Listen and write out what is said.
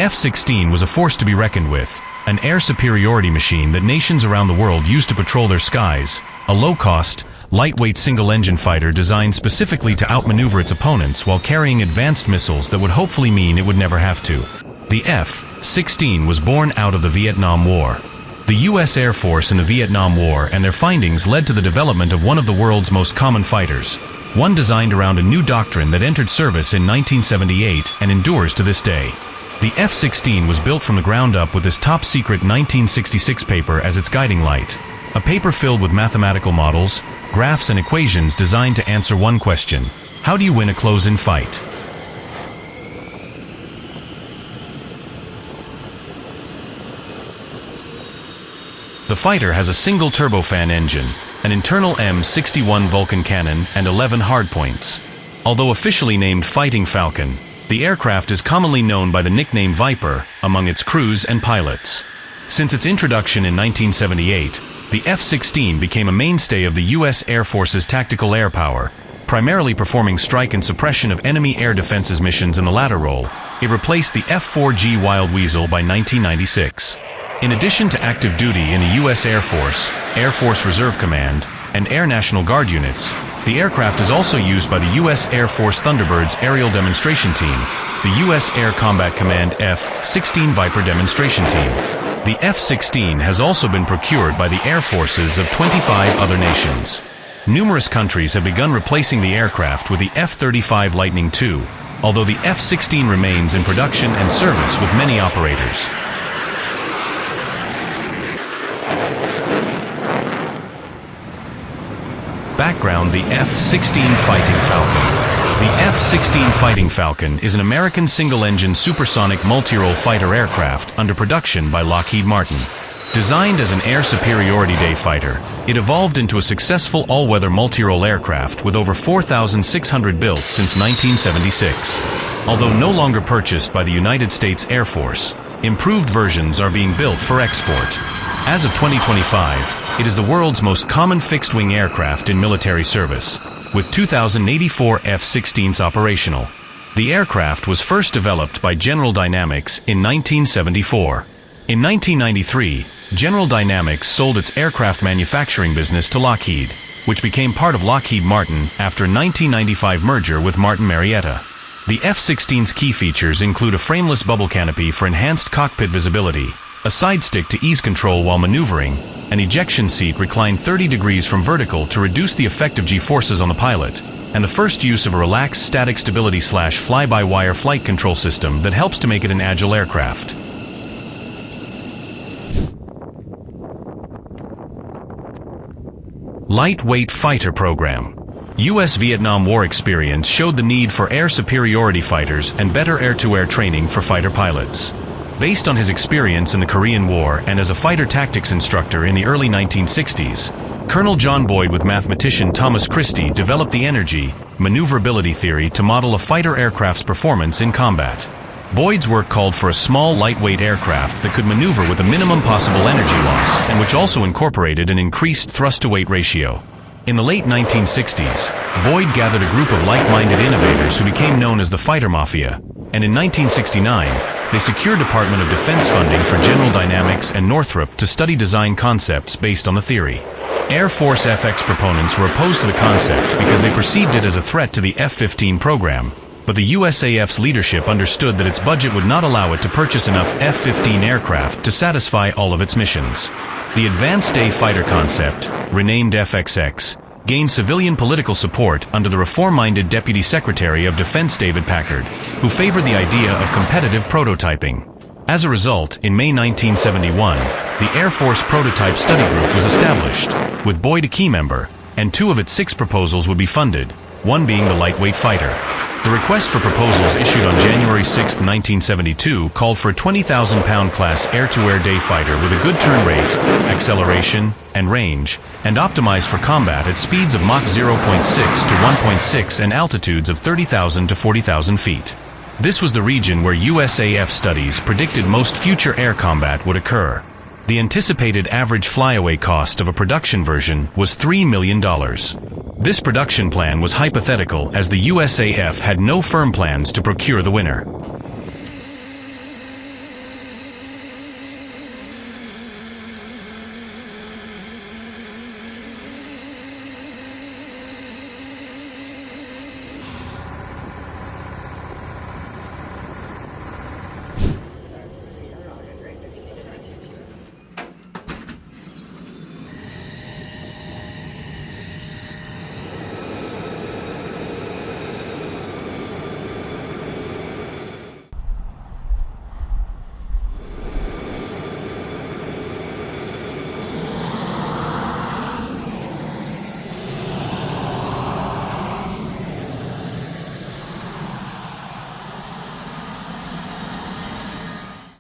F-16 was a force to be reckoned with, an air superiority machine that nations around the world used to patrol their skies, a low-cost, lightweight single-engine fighter designed specifically to outmaneuver its opponents while carrying advanced missiles that would hopefully mean it would never have to. The F-16 was born out of the Vietnam War. The U.S. Air Force in the Vietnam War and their findings led to the development of one of the world's most common fighters, one designed around a new doctrine that entered service in 1978 and endures to this day. The F-16 was built from the ground up with this top-secret 1966 paper as its guiding light, a paper filled with mathematical models, graphs and equations designed to answer one question: how do you win a close-in fight? The fighter has a single turbofan engine, an internal M61 Vulcan cannon, and 11 hardpoints. Although officially named Fighting Falcon, the aircraft is commonly known by the nickname Viper among its crews and pilots. Since its introduction in 1978, the F-16 became a mainstay of the U.S. Air Force's tactical air power, primarily performing strike and suppression of enemy air defenses missions in the latter role. It replaced the F-4G Wild Weasel by 1996. In addition to active duty in the U.S. Air Force Reserve Command, and Air National Guard units, the aircraft is also used by the U.S. Air Force Thunderbirds Aerial Demonstration Team, the U.S. Air Combat Command F-16 Viper Demonstration Team. The F-16 has also been procured by the air forces of 25 other nations. Numerous countries have begun replacing the aircraft with the F-35 Lightning II, although the F-16 remains in production and service with many operators. Background: the F-16 Fighting Falcon. The F-16 Fighting Falcon is an American single-engine supersonic multi-role fighter aircraft under production by Lockheed Martin. Designed as an air superiority day fighter, it evolved into a successful all-weather multi-role aircraft with over 4,600 built since 1976. Although no longer purchased by the United States Air Force, improved versions are being built for export. As of 2025, it is the world's most common fixed-wing aircraft in military service, with 2,084 F-16s operational. The aircraft was first developed by General Dynamics in 1974. In 1993, General Dynamics sold its aircraft manufacturing business to Lockheed, which became part of Lockheed Martin after a 1995 merger with Martin Marietta. The F-16's key features include a frameless bubble canopy for enhanced cockpit visibility, a side stick to ease control while maneuvering, an ejection seat reclined 30 degrees from vertical to reduce the effect of G-forces on the pilot, and the first use of a relaxed static stability / fly-by-wire flight control system that helps to make it an agile aircraft. Lightweight Fighter Program. U.S. Vietnam War experience showed the need for air superiority fighters and better air-to-air training for fighter pilots. Based on his experience in the Korean War and as a fighter tactics instructor in the early 1960s, Colonel John Boyd with mathematician Thomas Christie developed the energy, maneuverability theory to model a fighter aircraft's performance in combat. Boyd's work called for a small, lightweight aircraft that could maneuver with a minimum possible energy loss and which also incorporated an increased thrust-to-weight ratio. In the late 1960s, Boyd gathered a group of like-minded innovators who became known as the Fighter Mafia, and in 1969, they secured Department of Defense funding for General Dynamics and Northrop to study design concepts based on the theory. Air Force FX proponents were opposed to the concept because they perceived it as a threat to the F-15 program, but the USAF's leadership understood that its budget would not allow it to purchase enough F-15 aircraft to satisfy all of its missions. The Advanced Day Fighter concept, renamed FXX, gained civilian political support under the reform-minded Deputy Secretary of Defense David Packard, who favored the idea of competitive prototyping. As a result, in May 1971, the Air Force Prototype Study Group was established, with Boyd a key member, and 2 of its 6 proposals would be funded, one being the lightweight fighter. The request for proposals issued on January 6, 1972 called for a 20,000-pound class air-to-air day fighter with a good turn rate, acceleration, and range, and optimized for combat at speeds of Mach 0.6 to 1.6 and altitudes of 30,000 to 40,000 feet. This was the region where USAF studies predicted most future air combat would occur. The anticipated average flyaway cost of a production version was $3 million. This production plan was hypothetical as the USAF had no firm plans to procure the winner.